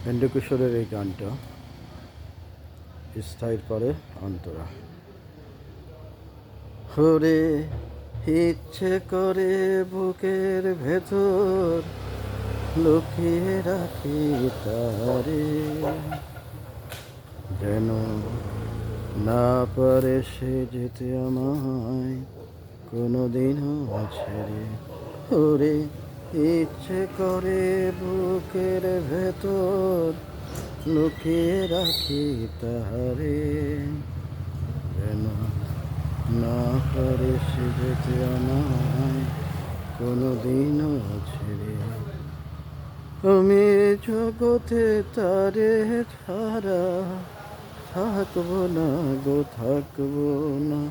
Andrew কিশোরের এই গানটা স্থায়ীর পরে অন্তরা। হরে ইচ্ছে করে বুকের ভেতর লুকিয়ে রাখি তারে, যেন না পারে সে যেতে আমায় কোনোদিনও ছেড়ে। ওরে ইচ্ছে করে বুকের ভেতর লুকিয়ে রাখি তারে, যেন না পারে সে যেতে আমায় কোনোদিনও ছেড়ে। আমি জগতে তারে ছাড়া থাকবো না গো, থাকবো না।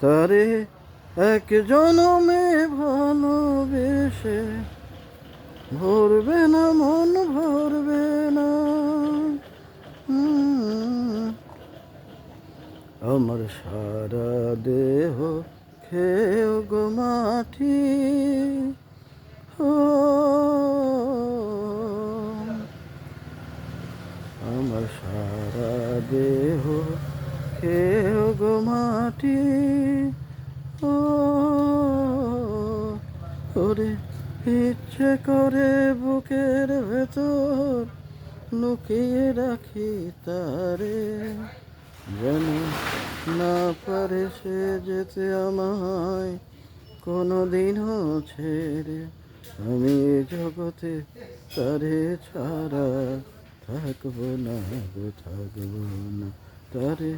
তারে এক জনমে ভালোবেসে ভরবে না মন, ভরবে না। আমার সারা দেহ খেয়েও গো মাটি, ও আমার সারা দেহ খেয়েও গো মাটি। ও ওরে ইচ্ছে করে বুকের ভেতর লুকিয়ে রাখি তারে, যেন না পারে সে যেতে আমায় কোনোদিনও ছেড়ে। আমি জগতে তারে ছাড়া থাকবো না গো, থাকবো না। তারে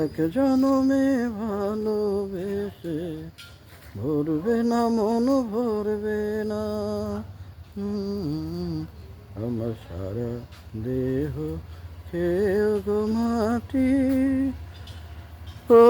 এক জনমে ভালোবেসে ভরবে না মন, ভরবে না। আমার সারা দেহ খেয়ে গো মাটি, ও